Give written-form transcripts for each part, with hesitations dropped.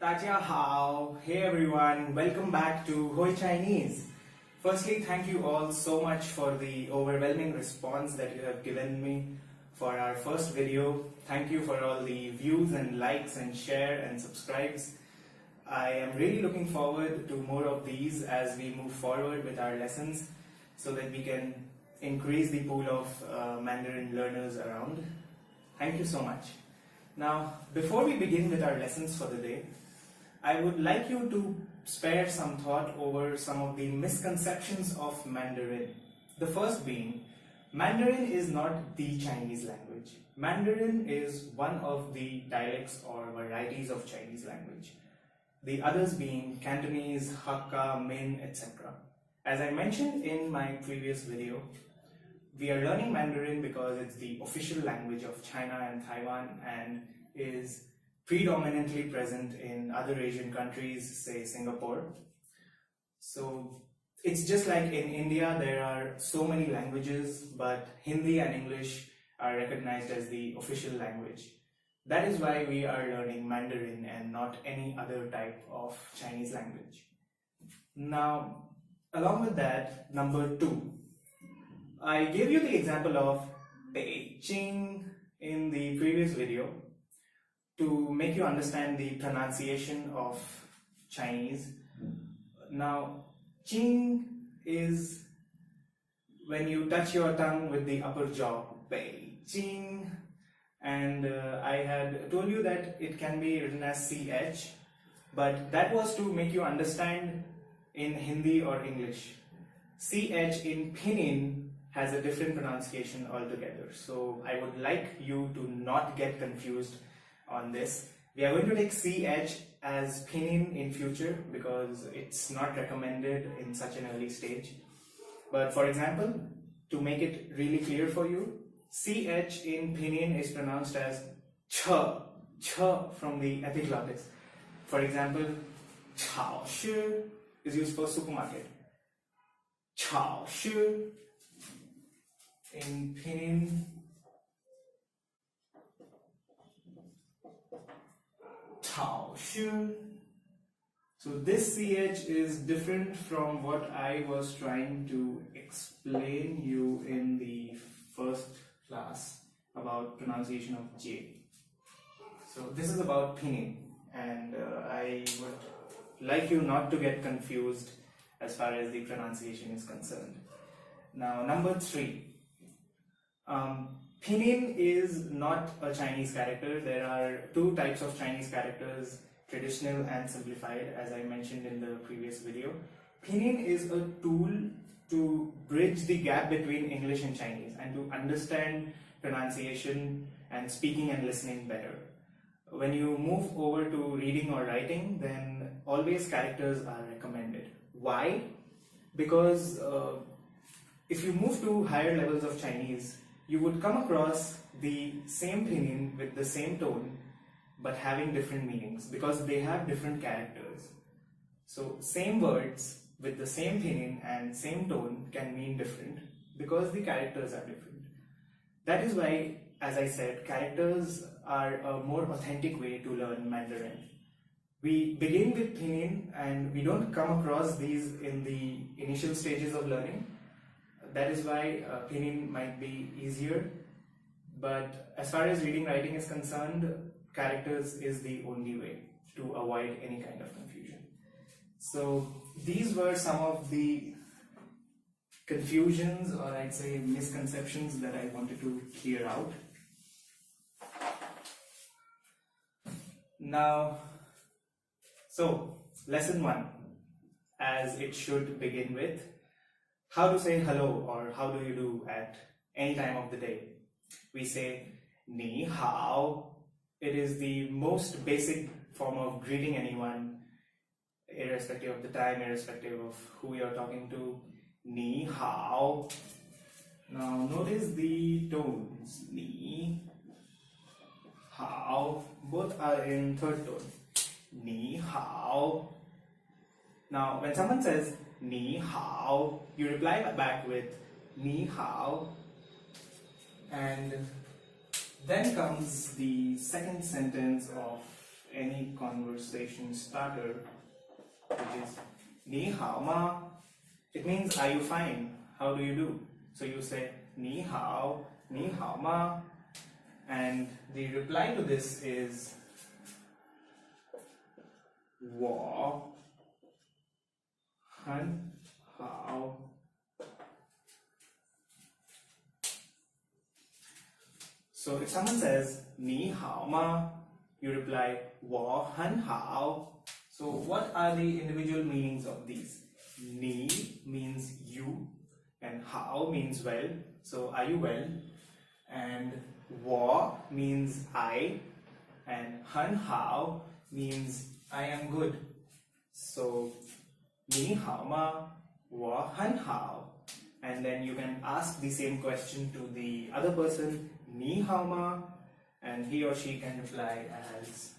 Hao. Hey everyone, welcome back to Hoi Chinese. Firstly, thank you all so much for the overwhelming response that you have given me for our first video. Thank you for all the views and likes and share and subscribes. I am really looking forward to more of these as we move forward with our lessons so that we can increase the pool of Mandarin learners around. Thank you so much. Now, before we begin with our lessons for the day, I would like you to spare some thought over some of the misconceptions of Mandarin. The first being, Mandarin is not the Chinese language. Mandarin is one of the dialects or varieties of Chinese language. The others being Cantonese, Hakka, Min, etc. As I mentioned in my previous video, we are learning Mandarin because it's the official language of China and Taiwan and is predominantly present in other Asian countries, say Singapore. So it's just like in India, there are so many languages, but Hindi and English are recognized as the official language. That is why we are learning Mandarin and not any other type of Chinese language. Now, along with that, number 2, I gave you the example of Beijing in the previous video to make you understand the pronunciation of Chinese. Now, Jing is when you touch your tongue with the upper jaw, Beijing, and I had told you that it can be written as CH, but that was to make you understand in Hindi or English. CH in Pinyin has a different pronunciation altogether, so I would like you to not get confused on this. We are going to take CH as Pinyin in future because it's not recommended in such an early stage. But for example, to make it really clear for you, CH in Pinyin is pronounced as ch from the epiglottis. For example, 超市 is used for supermarket. 超市 in Pinyin, 超市. So this CH is different from what I was trying to explain you in the first class about pronunciation of J. So this is about Pinyin, and I would like you not to get confused as far as the pronunciation is concerned. Now, number 3. Pinyin is not a Chinese character. There are 2 types of Chinese characters, traditional and simplified, as I mentioned in the previous video. Pinyin is a tool to bridge the gap between English and Chinese and to understand pronunciation and speaking and listening better. When you move over to reading or writing, then always characters are recommended. Why? Because if you move to higher levels of Chinese, you would come across the same Pinyin with the same tone but having different meanings because they have different characters. So same words with the same Pinyin and same tone can mean different because the characters are different. That is why, as I said, characters are a more authentic way to learn Mandarin. We begin with Pinyin and we don't come across these in the initial stages of learning. That is why Pinyin might be easier, but as far as reading writing is concerned, characters is the only way to avoid any kind of confusion. So these were some of the confusions, or I'd say misconceptions, that I wanted to clear out. Now, so lesson 1, as it should begin with, how to say hello or how do you do at any time of the day. We say ni hao. It is the most basic form of greeting anyone, irrespective of the time, irrespective of who you're talking to. Ni hao. Now notice the tones. Ni hao. Both are in third tone. Ni hao. Now when someone says ni hao, you reply back with ni hao, and then comes the second sentence of any conversation starter, which is ni hao ma. It means are you fine? How do you do? So you say ni hao ma, and the reply to this is 我很好. So if someone says 你好吗, you reply 我很好. So what are the individual meanings of these? 你 means you, and 好 means well. So are you well? And 我 means I, and 很好 means I am good. So 你好吗? 我很好. And then you can ask the same question to the other person, 你好吗? And he or she can reply as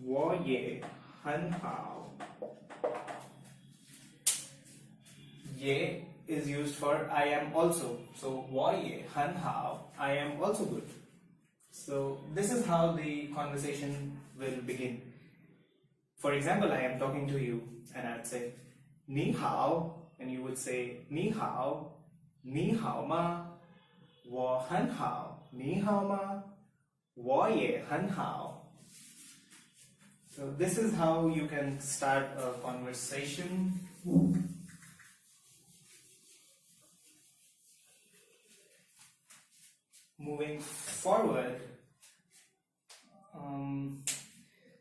我也很好. 也 is used for I am also. So 我也很好, I am also good. So this is how the conversation will begin. For example, I am talking to you and I'd say 你好, and you would say 你好, 你好吗? 我很好, 你好吗? 我也很好. So this is how you can start a conversation. Moving forward,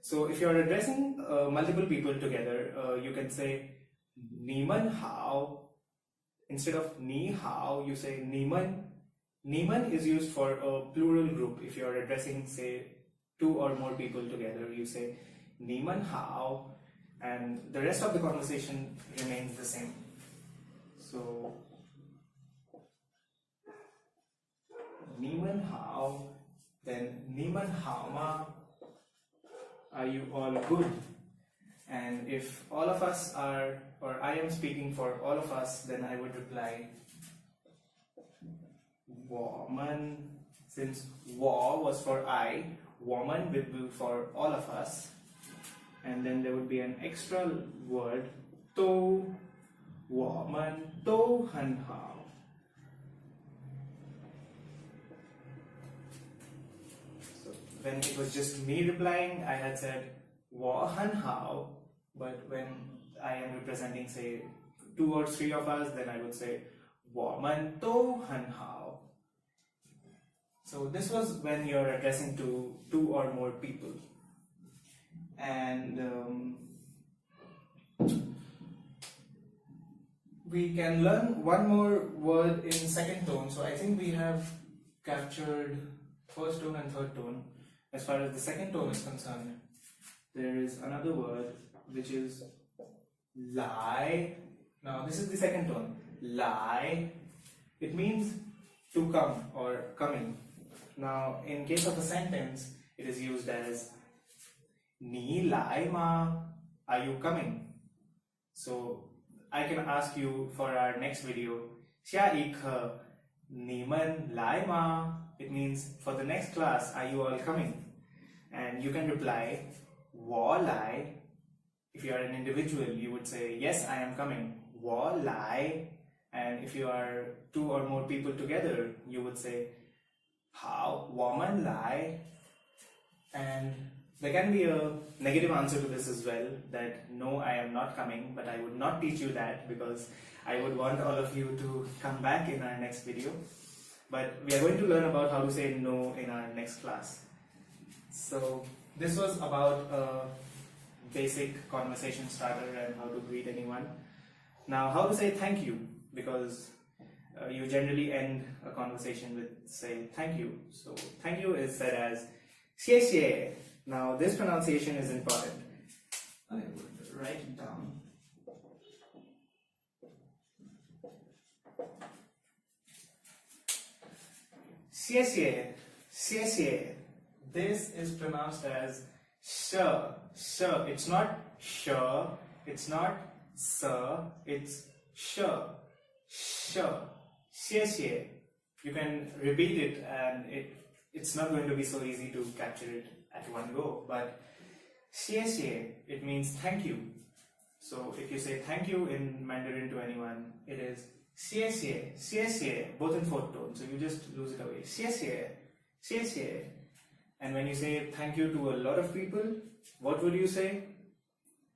so if you're addressing multiple people together, you can say 你们好. Instead of 你好, you say 你们. 你们 is used for a plural group. If you're addressing, say, 2 or more people together, you say 你们好, and the rest of the conversation remains the same. So 你们好, then 你们好吗? Are you all good? And if all of us are, or I am speaking for all of us, then I would reply 我们. Since 我 was for I, 我们 would be for all of us. And then there would be an extra word 都, 我们都很好. So when it was just me replying, I had said 我很好. But when I am representing, say, 2 or 3 of us, then I would say 我们都很好. So this was when you're addressing to 2 or more people. And we can learn one more word in second tone. So I think we have captured first tone and third tone. As far as the second tone is concerned, there is another word which is lie. Now this is the second tone. Lie. It means to come or coming. Now in case of a sentence, it is used as 你来吗? Are you coming? So I can ask you for our next video, 下一课你们来吗? It means for the next class, are you all coming? And you can reply 我来. If you are an individual, you would say, yes, I am coming. 我来. And if you are 2 or more people together, you would say 好，我们来. And there can be a negative answer to this as well, that no, I am not coming, but I would not teach you that because I would want all of you to come back in our next video. But we are going to learn about how to say no in our next class. So this was about a basic conversation starter and how to greet anyone. Now, how to say thank you, because you generally end a conversation with say thank you. So thank you is said as 谢谢. Now this pronunciation is important. I would write it down. 谢谢, 谢谢. This is pronounced as sh, sh. It's not sh, it's not s, it's sh, sh. 谢谢. You can repeat it and it's not going to be so easy to capture it at one go, but 谢谢, it means thank you. So if you say thank you in Mandarin to anyone, it is 谢谢, 谢谢, both in fourth tone, so you just lose it away. 谢谢, 谢谢. And when you say thank you to a lot of people, what would you say?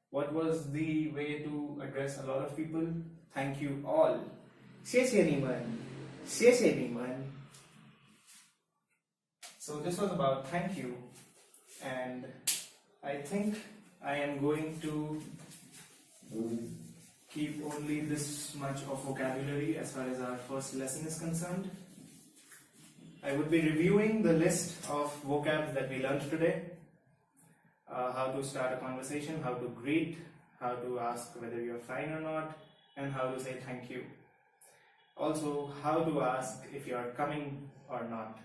What was the way to address a lot of people? Thank you all. 谢谢你们, 谢谢你们. So this was about thank you, and I think I am going to keep only this much of vocabulary as far as our first lesson is concerned. I would be reviewing the list of vocab that we learned today. How to start a conversation, how to greet, how to ask whether you're fine or not, and how to say thank you. Also, how to ask if you're coming or not.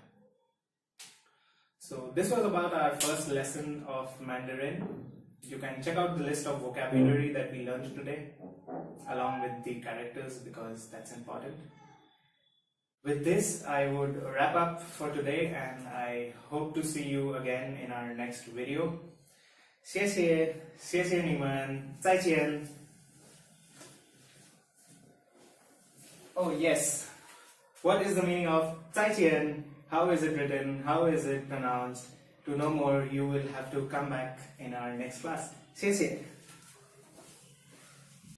So this was about our first lesson of Mandarin. You can check out the list of vocabulary that we learned today, along with the characters, because that's important. With this, I would wrap up for today, and I hope to see you again in our next video. 谢谢，谢谢你们，再见. Oh yes, what is the meaning of 再见? How is it written? How is it pronounced? To know more, you will have to come back in our next class. 谢谢.